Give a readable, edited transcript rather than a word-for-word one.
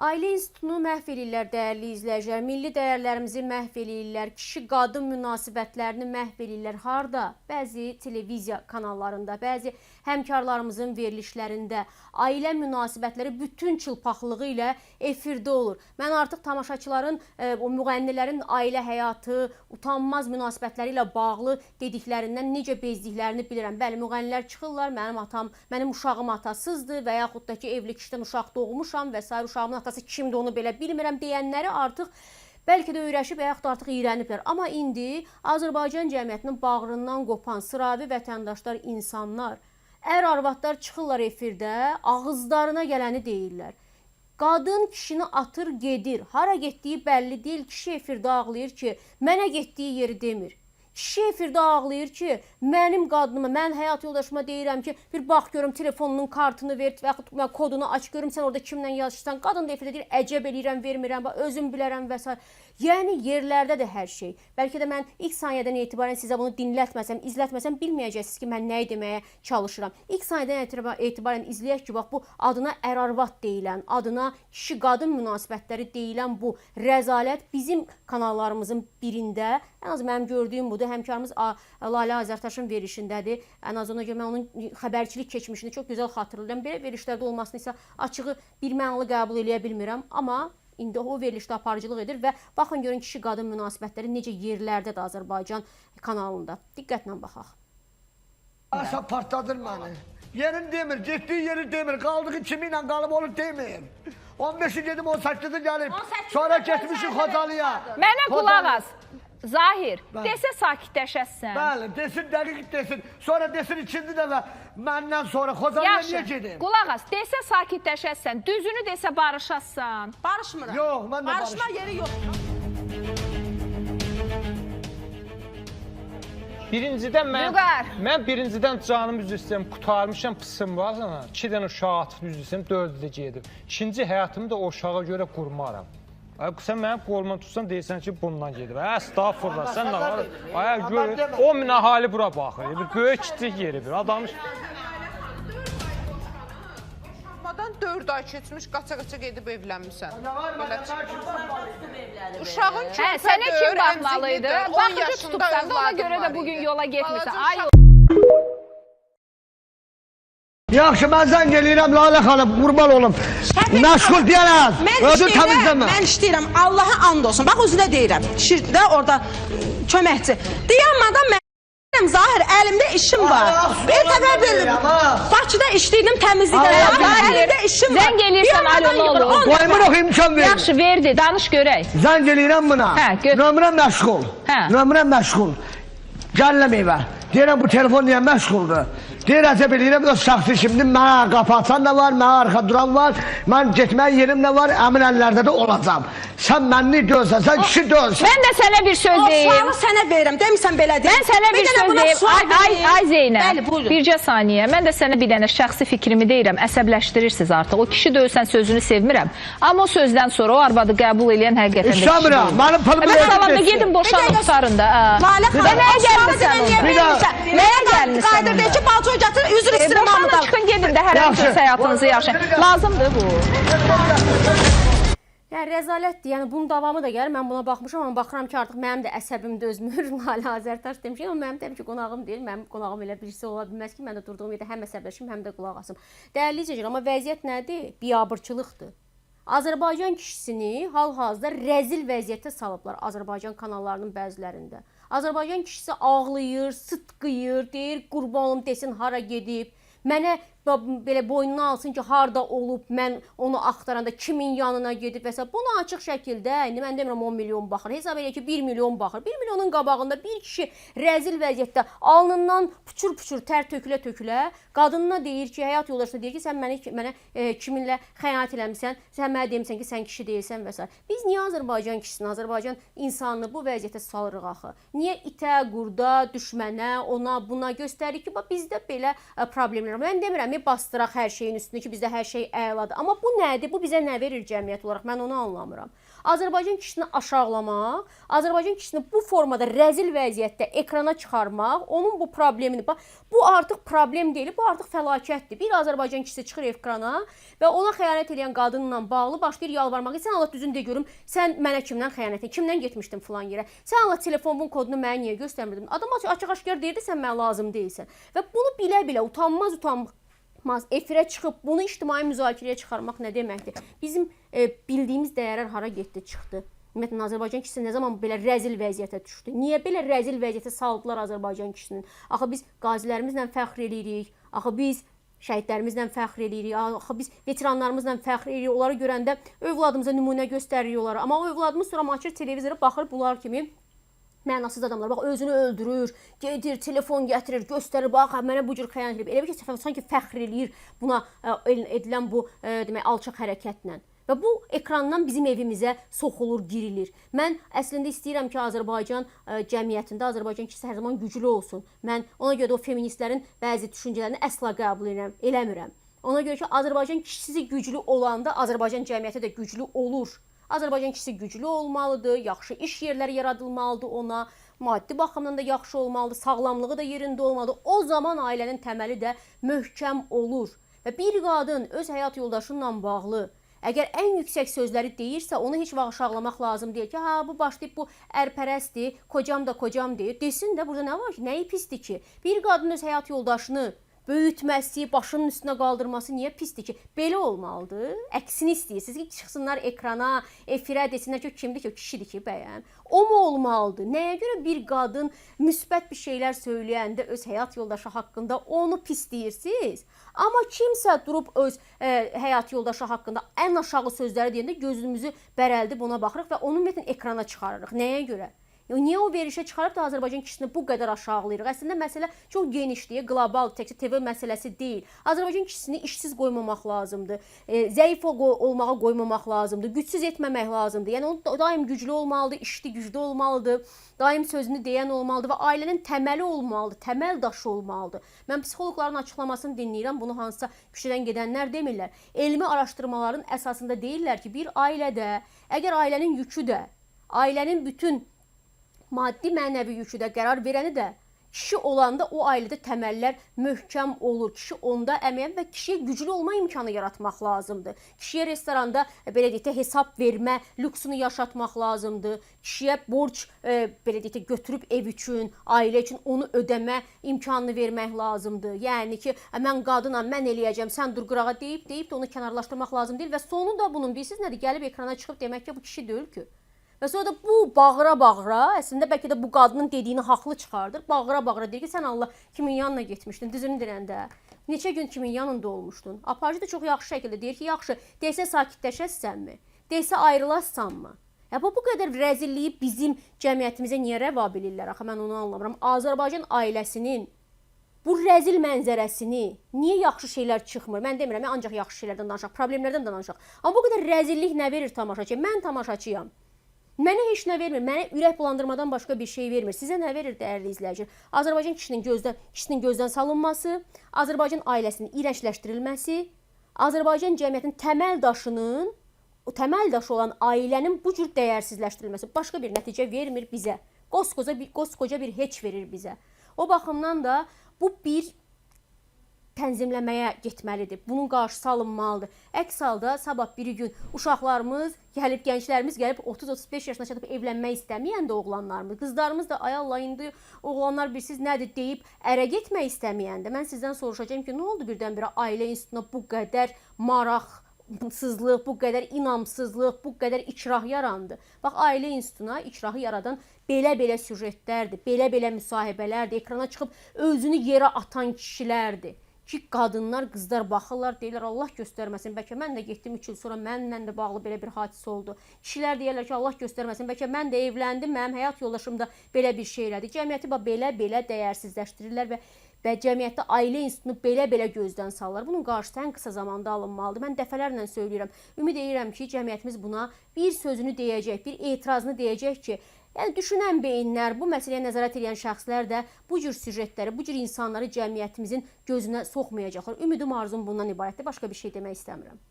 Ailə institutunu məhv eləyirlər, dəyərli izləyicilər. Milli dəyərlərimizi məhv eləyirlər. Kişi-qadın münasibətlərini məhv eləyirlər. Harda? Bəzi televiziya kanallarında, bəzi həmkarlarımızın verilişlərində ailə münasibətləri bütün çılpaqlığı ilə efirdə olur. Mən artıq tamaşaçıların, o müğənnilərin ailə həyatı, utanmaz münasibətləri ilə bağlı dediklərindən necə bezdiklərini bilirəm. Bəli, müğənnilər çıxırlar, mənim uşağım atasızdır və yaxud da ki, evli kişidən uşaq doğmuşam və s. uşağımın atası kimdir onu belə bilmirəm deyənləri artıq bəlkə də öyrəşib və yaxud da artıq iyrəniblər. Amma indi Azərbaycan cəmiyyətinin bağrından qopan sıravi vətəndaşlar, insanlar, ər-arvadlar çıxırlar efirdə, ağızlarına gələni deyirlər. Qadın kişini atır, gedir. Hara getdiyi bəlli deyil. Kişi efirdə ağlayır ki, mənə getdiyi yeri demir. Kişi efirdə ağlayır ki, mənim qadınıma, mən həyat yoldaşıma deyirəm ki, bir bax görüm telefonunun kartını ver və yaxud mən kodunu aç görüm sən orada kimlə yazışsan. Qadın da efirdə deyir, əcəb eləyirəm, vermirəm, özüm bilərəm və s. Yəni yerlərdə də hər şey. Bəlkə də mən ilk saniyədən etibarən sizə bunu dinlətməsəm, izlətməsəm bilməyəcəksiniz ki, mən nəyi deməyə çalışıram. İlk saniyədən etibarən izləyək ki, bax bu adına ər-arvad deyilən, adına kişi-qadın münasibətləri deyilən bu rəzalət bizim kanallarımızın birində, ən az mənim gördüyüm budur. Həmkarımız Lalə Azərtaşın verişindədir. Ən az ona görə mən onun xəbərçilik keçmişini çox gözəl xatırlayıram. Belə verilişlərdə olmasını isə açığı birmənalı qəbul eləyə bilmirəm. Amma indi o verilişdə aparıcılıq edir və baxın görün kişi-qadın münasibətləri necə yerlərdədir Azərbaycan kanalında. Diqqətlə baxaq. Aşağı partladır məni. Yerin demir, getdiyi yeri demir, qaldığı kimi ilə qalıb onu demir. 15'i dedim, 18'i gelip, sonra getmişik Xocalıya. Mənə qulaq as. Zahir, desə sakitləşəsən. Bəli, desin, dəqiq desin. Sonra desin ikinci dəfə məndən sonra Xocalıya niyə gedim? Qulaq as, desə sakitləşəsən, düzünü desə barışasan. Barışmıram. Yox, mən də barışma yeri yox. Mən birincidən canım üzr istəyirəm, qutarmışam, pısım var sana. 2 dənə uşağı atıb üzr istəyirəm, 4-də gedim. İkinci həyatımı da o uşağa görə qurmaram. Sən mənim qoluma tutsan deyirsən ki, bundan gedir. Estağfurullah, sən nə var? Ay, gör, 10 min əhali bura baxır. Bir böyük kiçik yeri bir. Adam... Uşaqmadan 4 ay keçmiş, qaça-qaça gedib evlənmişsən. Uşağın körpədir, sənə kim baxmalıydı? Baxıcı tutubsan da ona görə də bugün yola getmirsən. Yaxşı, mən zəng eləyirəm, Lalə xanım, qurban olum. Məşğul deyərəm, özü təmizləmə. Mən işləyirəm, Allaha and olsun. Bax, özünə deyirəm, şirkdə orada köməkçi. Dayanmadan mən deyirəm, Zahir, əlimdə işim var. Bir xəbər verirəm. Bakıda işləyirdim, təmizlikdə. Əlimdə işim var. Zəng eləyirsən, alo, nə olur? Qoymur imkan verir. Yaxşı, verdi, danış görək. Zəng eləyirəm buna. Nömrəm məşğul. Nömrəm məşğul. Gələm evə. Deyirəm, bu telefon niyə məşğuldur? Deyir, əcəb eləyirəm, öz şəxsi şimdi mənə qapı açan da var, mənə arxa duran var, mən getməyə yerim də var, əmin əllərdə də olacam. Sən mənni dözsən, sən kişi dözsən. Mən də sənə bir söz deyim. O sualı sənə verirəm, demirsən belə deyim. Mən sənə bir söz deyim. Ay Zeynəb, bircə saniyə. Mən də sənə bir dənə şəxsi fikrimi deyirəm, əsəbləşdirirsiniz artıq. O kişi döysən sözünü sevmirəm. Amma o sözdən sonra o arvadı qəbul edən həqiqətən də kişidir. İstəmirəm, mənim pılımı verin. Gedin boşanın, tutarın da. Nəyə gəlmirsən onu? Nəyə gəlmirsən onu? Gətir, üzr istəyirəm hamıdan. Çıxın gedin də hər hansı həyatınızı yaşayın. Lazımdır bu. Yəni rəzalətdir. Yəni bunun davamı da gəlir. Mən buna baxmışam, amma baxıram ki, artıq mənim də əsəbim dözmür. Lalə Azərtaş demişəm, amma mənim təbii ki, qonağım deyil. Mənim qonağım elə birisi ola bilməz ki, mən də durduğum yerdə həm əsəbləşim, həm də qulaq asım. Dəyərli izləyicilər, amma vəziyyət nədir? Biabırçılıqdır. Azərbaycan kişisini hal-hazırda rəzil vəziyyətə salıblar Azərbaycan kanallarının bəzilərində. Azərbaycan kişisi ağlayır, sıtqıyır, deyir, qurban olum desin hara gedib. Mənə belə boynuna alsın ki, harda olub, mən onu axtaranda kimin yanına gedib və s. Bunu açıq şəkildə, indi mən demirəm 10 milyon baxır, hesab edir ki 1 milyon baxır. 1 milyonun qabağında bir kişi rəzil vəziyyətdə alnından puçur-puçur tər tökülə-tökülə qadınına deyir ki, həyat yoldaşına deyir ki, sən mənə kiminlə xəyanət eləmişsən, sən mənə demirsən ki, sən kişi deyilsən və s. Biz niyə Azərbaycan kişisini, Azərbaycan insanını bu vəziyyətə salırıq axı? Niyə itə, qurda, düşmənə, ona, buna göstərir ki, bizdə belə problemlər var. Mən demirəm, rəqəmi bastıraq hər şeyin üstünə ki, bizdə hər şey əladır. Amma bu nədir? Bu bizə nə verir cəmiyyət olaraq? Mən onu anlamıram. Azərbaycan kişisini aşağılamaq, Azərbaycan kişisini bu formada rəzil vəziyyətdə ekrana çıxarmaq, onun bu problemini, bu artıq problem deyil, bu artıq fəlakətdir. Bir Azərbaycan kişisi çıxır ekrana və ona xəyanət edən qadınla bağlı başlayır yalvarmağa. Sən Allah düzünü de görüm, sən mənə kimdən xəyanət etdin, kimdən getmişdin filan yerə? Sən Allah telefonun kodunu mənə niyə göstərmirdin? Adam açıq-aşkar deyirdi, sən mənə lazım deyilsən. Və bunu bilə-bilə utanmaz efirə çıxıb bunu ictimai müzakirəyə çıxarmaq nə deməkdir? Bizim bildiyimiz dəyərlər hara getdi, çıxdı? Ümumiyyətlə Azərbaycan kişisi nə zaman belə rəzil vəziyyətə düşdü? Niyə belə rəzil vəziyyətə saldılar Azərbaycan kişisinin? Axı biz qazilərimizlə fəxr eləyirik. Axı biz şəhidlərimizlə fəxr eləyirik. Axı biz veteranlarımızla fəxr eləyirik. Onları görəndə övladımıza nümunə göstəririk onlara. Amma o övladımız sonra açır televizora baxır bunlar kimi mənasız adamlar. Bax özünü öldürür, gedir, telefon gətirir, göstərir, bax mənə bu cür xəyanət edib. Elə bir ki, sanki fəxr eləyir buna edilən bu demək alçaq hərəkətlə. Və bu ekrandan bizim evimizə soxulur, girilir. Mən əslində istəyirəm ki, Azərbaycan cəmiyyətində Azərbaycan kişisi hər zaman güclü olsun. Mən ona görə də o feministlərin bəzi düşüncələrini əsla qəbul eləmirəm. Ona görə ki, Azərbaycan kişisi güclü olanda Azərbaycan cəmiyyəti də güclü olur. Azərbaycan kişisi güclü olmalıdır, yaxşı iş yerləri yaradılmalıdır ona, maddi baxımdan da yaxşı olmalıdır, sağlamlığı da yerində olmalıdır. O zaman ailənin təməli də möhkəm olur. Və bir qadın öz həyat yoldaşınla bağlı əgər ən yüksək sözləri deyirsə, onu heç vaxt aşağılamaq lazım deyil ki, bu başlayıb bu ərpərəsdir, kocam da kocam deyir. Desin də burada nə var ki, nəyi pisdir ki? Bir qadın öz həyat yoldaşını böyütməsi, başının üstünə qaldırması niyə pisdir ki? Belə olmalıdır. Əksini istəyirsiniz ki, çıxsınlar ekrana, efirə desinlər ki, kimdir ki, o kişidir ki, bəyəm. O mu olmalıdır? Nəyə görə bir qadın müsbət bir şeylər söyləyəndə öz həyat yoldaşı haqqında onu pisləyirsiniz? Amma kimsə durub öz həyat yoldaşı haqqında ən aşağı sözləri deyəndə gözümüzü bərəldib ona baxırıq və onu ümumiyyətlə ekrana çıxarırıq. Nəyə görə? Niyə o verişə çıxarıb da Azərbaycan kişisini bu qədər aşağılayırıq? Əslində məsələ çox genişdir, qlobal, təkcə TV məsələsi deyil. Azərbaycan kişisini işsiz qoymamaq lazımdır, zəif olmağa qoymamaq lazımdır, gücsüz etməmək lazımdır. Yəni o daim güclü olmalıdır, işli güclü olmalıdır, daim sözünü deyən olmalıdır və ailənin təməli olmalıdır, təməl daşı olmalıdır. Mən psixoloqların açıqlamasını dinləyirəm, bunu hansısa küçədən gedənlər demirlər. Elmi araşdırmaların əsasında deyirlər ki, bir ailədə, əgər ailənin yükü də, ailənin bütün maddi mənəvi yükü də qərar verəni də kişi olanda o ailədə təməllər möhkəm olur. Kişi onda əməyin və kişiyə güclü olma imkanı yaratmaq lazımdır. Kişiyə restoranda belə deyək də hesab vermə lüksünü yaşatmaq lazımdır. Kişiyə borc belə deyək də götürüb ev üçün, ailə üçün onu ödəmə imkanını vermək lazımdır. Yəni ki, mən qadınam, mən eləyəcəm, sən dur qırağa deyib də onu kənarlaşdırmaq lazım deyil və sonu da bunun bilirsiniz nədir? Gəlib ekrana çıxıb demək ki, bu kişi deyil ki. Və sonra da bu bağıra-bağıra, əslində bəlkə də bu qadının dediyini haqlı çıxardır. Bağıra-bağıra deyir ki, sən Allah kimin yanına getmişdin, düzünü deyəndə. Neçə gün kimin yanında olmuşdun? Aparıcı da çox yaxşı şəkildə deyir ki, yaxşı, desə sakitləşəsənmi? Desə ayrılasanmı? Bu qədər rəzilliyi bizim cəmiyyətimizə niyə rəva bilirlər? Axı mən onu anlamıram. Azərbaycan ailəsinin bu rəzil mənzərəsini niyə yaxşı şeylər çıxmır? Mən demirəm, ancaq yaxşı şeylərdən danışaq, problemlərdən danışaq. Amma bu qədər rəzillik nə verir tamaşaçıya? Mən tamaşaçıyam. Mənə heç nə vermir, mənə ürək bulandırmadan başqa bir şey vermir. Sizə nə verir dəyərli izləyicilər? Azərbaycan kişisinin gözdən salınması, Azərbaycan ailəsinin iyrəncləşdirilməsi, Azərbaycan cəmiyyətinin təməl daşı olan ailənin bu cür dəyərsizləşdirilməsi başqa bir nəticə vermir bizə. Qoskoca bir heç verir bizə. O baxımdan da bu bir tənzimləməyə getməlidir. Bunun qarşısı alınmalıdır. Əks halda sabah bir gün uşaqlarımız gəlib, gənclərimiz gəlib 30-35 yaşına çatıb evlənmək istəməyəndə oğlanlarımız, qızlarımız da ay Allah indi oğlanlar bilsiz nədir deyib ərə getmək istəməyəndə mən sizdən soruşacağım ki, nə oldu birdən-birə ailə institutuna bu qədər maraqsızlıq, bu qədər inamsızlıq, bu qədər ikrah yarandı? Bax, ailə institutuna ikrahı yaradan belə-belə süjetlərdir, belə-belə müsahibələrdir, ekrana çıxıb özünü yerə atan kişilərdir. Ki, qadınlar, qızlar baxırlar, deyirlər, Allah göstərməsin, bəlkə mən də getdim 3 il sonra mənimlə də bağlı belə bir hadisə oldu. Kişilər deyirlər ki, Allah göstərməsin, bəlkə mən də evləndim, mənim həyat yoldaşım da belə bir şey elədi. Cəmiyyəti belə-belə dəyərsizləşdirirlər və cəmiyyətdə ailə institutunu belə-belə gözdən salırlar. Bunun qarşısı ən qısa zamanda alınmalıdır. Mən dəfələrlə söyləyirəm, ümid edirəm ki, cəmiyyətimiz buna bir sözünü deyəcək, bir etirazını deyəcək ki, Yəni düşünən beyinlər, bu məsələyə nəzarət edən şəxslər də bu cür süjetləri, bu cür insanları cəmiyyətimizin gözünə soxmayacaqlar. Ümidim, arzum bundan ibarətdir. Başqa bir şey demək istəmirəm.